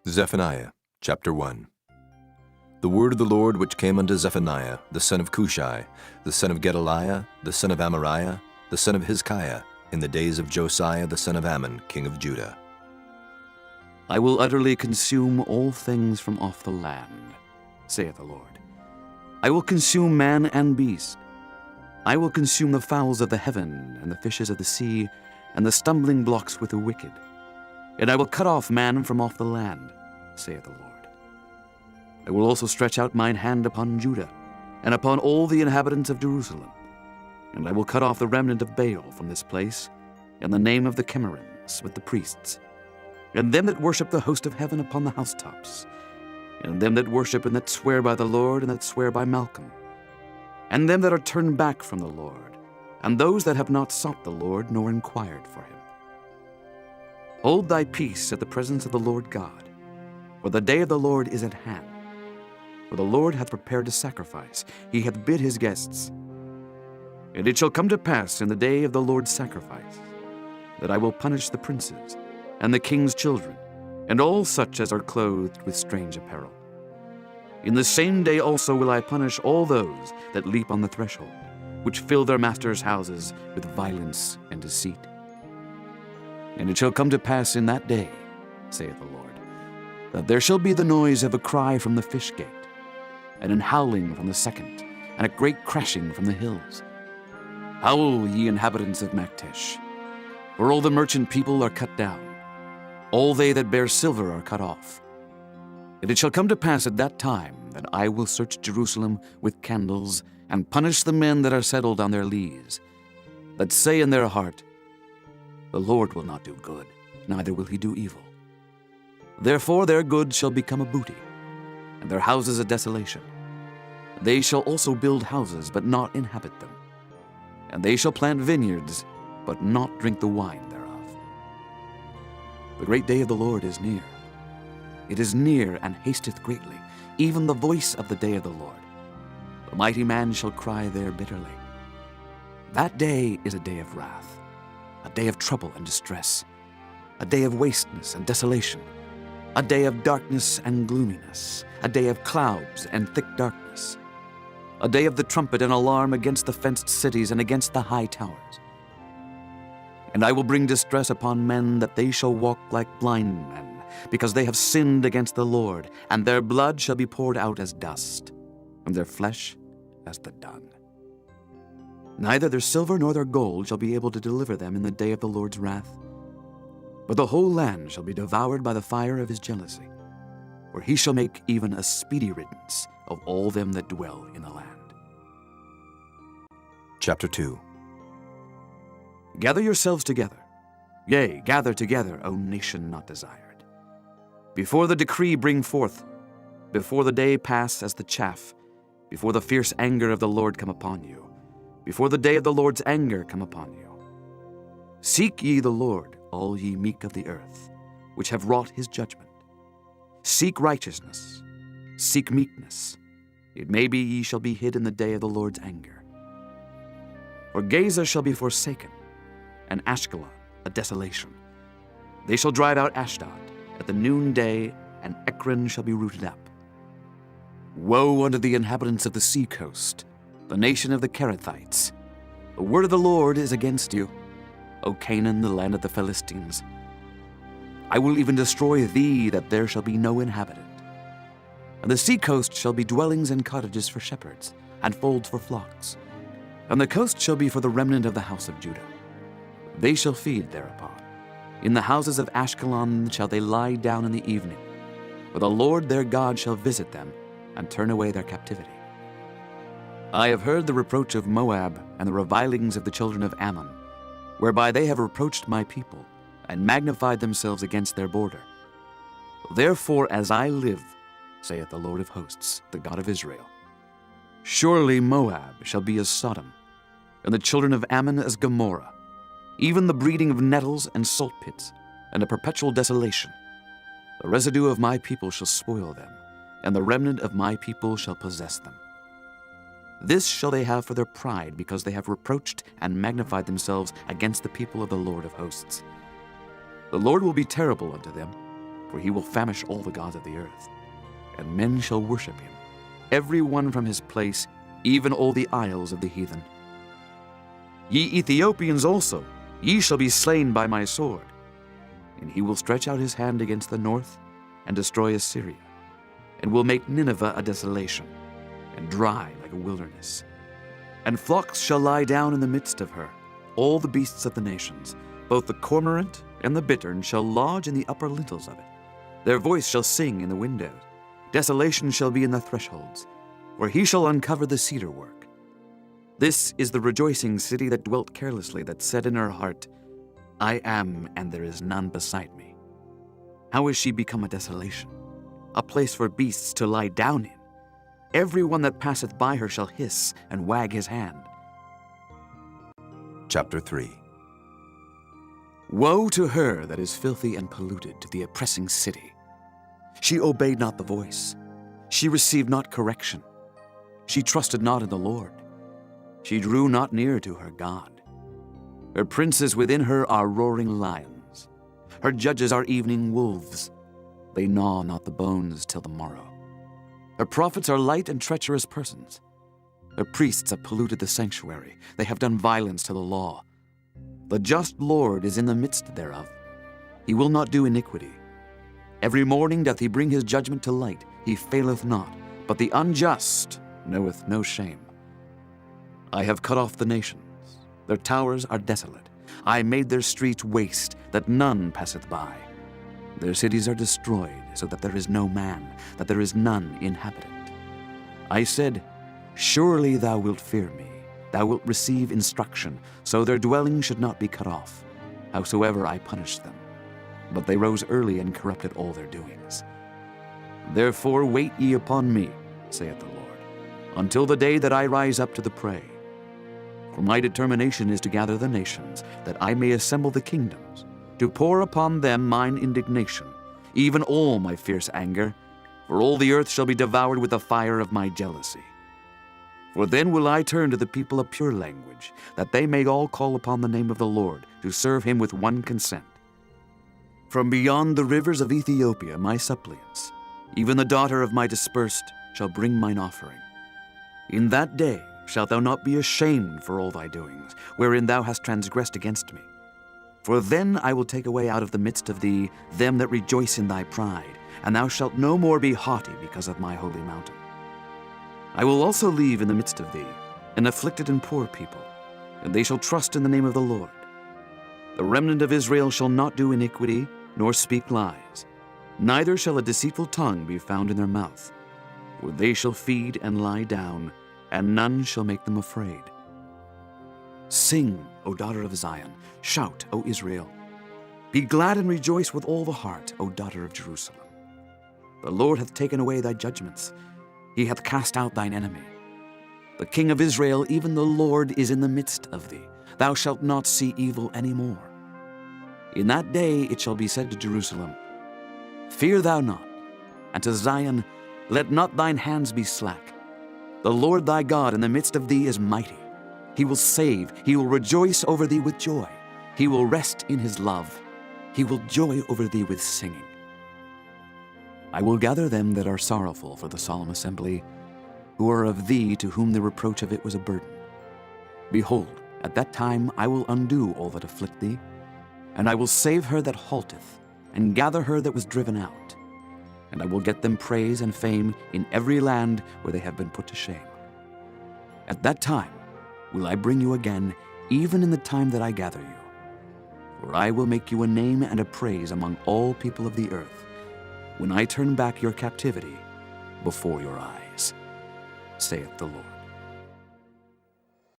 Zephaniah chapter 1. The word of the Lord which came unto Zephaniah, the son of Cushai, the son of Gedaliah, the son of Amariah, the son of Hezekiah, in the days of Josiah the son of Ammon, king of Judah. I will utterly consume all things from off the land, saith the Lord. I will consume man and beast. I will consume the fowls of the heaven, and the fishes of the sea, and the stumbling blocks with the wicked. And I will cut off man from off the land, saith the Lord. I will also stretch out mine hand upon Judah, and upon all the inhabitants of Jerusalem. And I will cut off the remnant of Baal from this place, in the name of the Chemarims with the priests, and them that worship the host of heaven upon the housetops, and them that worship and that swear by the Lord and that swear by Malcham, and them that are turned back from the Lord, and those that have not sought the Lord nor inquired for him. Hold thy peace at the presence of the Lord God, for the day of the Lord is at hand. For the Lord hath prepared a sacrifice, he hath bid his guests. And it shall come to pass in the day of the Lord's sacrifice, that I will punish the princes, and the king's children, and all such as are clothed with strange apparel. In the same day also will I punish all those that leap on the threshold, which fill their masters' houses with violence and deceit. And it shall come to pass in that day, saith the Lord, that there shall be the noise of a cry from the fish gate, and an howling from the second, and a great crashing from the hills. Howl, ye inhabitants of Maktesh, for all the merchant people are cut down, all they that bear silver are cut off. And it shall come to pass at that time that I will search Jerusalem with candles, and punish the men that are settled on their lees, that say in their heart, the Lord will not do good, neither will he do evil. Therefore their goods shall become a booty, and their houses a desolation. They shall also build houses, but not inhabit them. And they shall plant vineyards, but not drink the wine thereof. The great day of the Lord is near. It is near and hasteth greatly, even the voice of the day of the Lord. The mighty man shall cry there bitterly. That day is a day of wrath, a day of trouble and distress, a day of wasteness and desolation, a day of darkness and gloominess, a day of clouds and thick darkness, a day of the trumpet and alarm against the fenced cities and against the high towers. And I will bring distress upon men, that they shall walk like blind men, because they have sinned against the Lord, and their blood shall be poured out as dust, and their flesh as the dung. Neither their silver nor their gold shall be able to deliver them in the day of the Lord's wrath. But the whole land shall be devoured by the fire of his jealousy, for he shall make even a speedy riddance of all them that dwell in the land. Chapter 2. Gather yourselves together, yea, gather together, O nation not desired. Before the decree bring forth, before the day pass as the chaff, before the fierce anger of the Lord come upon you, before the day of the Lord's anger come upon you. Seek ye the Lord, all ye meek of the earth, which have wrought his judgment. Seek righteousness, seek meekness. It may be ye shall be hid in the day of the Lord's anger. For Gaza shall be forsaken, and Ashkelon a desolation. They shall drive out Ashdod at the noonday, and Ekron shall be rooted up. Woe unto the inhabitants of the sea coast, the nation of the Kerethites. The word of the Lord is against you, O Canaan, the land of the Philistines. I will even destroy thee, that there shall be no inhabitant. And the sea coast shall be dwellings and cottages for shepherds, and folds for flocks. And the coast shall be for the remnant of the house of Judah. They shall feed thereupon. In the houses of Ashkelon shall they lie down in the evening, for the Lord their God shall visit them, and turn away their captivity. I have heard the reproach of Moab, and the revilings of the children of Ammon, whereby they have reproached my people, and magnified themselves against their border. Therefore, as I live, saith the Lord of hosts, the God of Israel, surely Moab shall be as Sodom, and the children of Ammon as Gomorrah, even the breeding of nettles and salt pits, and a perpetual desolation. The residue of my people shall spoil them, and the remnant of my people shall possess them. This shall they have for their pride, because they have reproached and magnified themselves against the people of the Lord of hosts. The Lord will be terrible unto them, for he will famish all the gods of the earth, and men shall worship him, every one from his place, even all the isles of the heathen. Ye Ethiopians also, ye shall be slain by my sword. And he will stretch out his hand against the north, and destroy Assyria, and will make Nineveh a desolation, and dry like a wilderness. And flocks shall lie down in the midst of her, all the beasts of the nations, both the cormorant and the bittern shall lodge in the upper lintels of it. Their voice shall sing in the windows. Desolation shall be in the thresholds, for he shall uncover the cedar work. This is the rejoicing city that dwelt carelessly, that said in her heart, I am, and there is none beside me. How is she become a desolation, a place for beasts to lie down in? Every one that passeth by her shall hiss and wag his hand. Chapter 3. Woe to her that is filthy and polluted, to the oppressing city. She obeyed not the voice. She received not correction. She trusted not in the Lord. She drew not near to her God. Her princes within her are roaring lions. Her judges are evening wolves. They gnaw not the bones till the morrow. Her prophets are light and treacherous persons. Her priests have polluted the sanctuary. They have done violence to the law. The just Lord is in the midst thereof. He will not do iniquity. Every morning doth he bring his judgment to light. He faileth not, but the unjust knoweth no shame. I have cut off the nations. Their towers are desolate. I made their streets waste, that none passeth by. Their cities are destroyed, so that there is no man, that there is none inhabitant. I said, Surely thou wilt fear me. Thou wilt receive instruction, so their dwelling should not be cut off, howsoever I punished them. But they rose early and corrupted all their doings. Therefore wait ye upon me, saith the Lord, until the day that I rise up to the prey. For my determination is to gather the nations, that I may assemble the kingdoms, to pour upon them mine indignation, even all my fierce anger, for all the earth shall be devoured with the fire of my jealousy. For then will I turn to the people a pure language, that they may all call upon the name of the Lord, to serve him with one consent. From beyond the rivers of Ethiopia my suppliants, even the daughter of my dispersed, shall bring mine offering. In that day shalt thou not be ashamed for all thy doings, wherein thou hast transgressed against me. For then I will take away out of the midst of thee them that rejoice in thy pride, and thou shalt no more be haughty because of my holy mountain. I will also leave in the midst of thee an afflicted and poor people, and they shall trust in the name of the Lord. The remnant of Israel shall not do iniquity, nor speak lies, neither shall a deceitful tongue be found in their mouth. For they shall feed and lie down, and none shall make them afraid. Sing, O daughter of Zion, shout, O Israel. Be glad and rejoice with all the heart, O daughter of Jerusalem. The Lord hath taken away thy judgments. He hath cast out thine enemy. The King of Israel, even the Lord, is in the midst of thee. Thou shalt not see evil any more. In that day it shall be said to Jerusalem, Fear thou not, and to Zion, Let not thine hands be slack. The Lord thy God in the midst of thee is mighty. He will save, he will rejoice over thee with joy. He will rest in his love. He will joy over thee with singing. I will gather them that are sorrowful for the solemn assembly, who are of thee, to whom the reproach of it was a burden. Behold, at that time I will undo all that afflict thee, and I will save her that halteth, and gather her that was driven out. And I will get them praise and fame in every land where they have been put to shame. At that time will I bring you again, even in the time that I gather you. For I will make you a name and a praise among all people of the earth, when I turn back your captivity before your eyes, saith the Lord.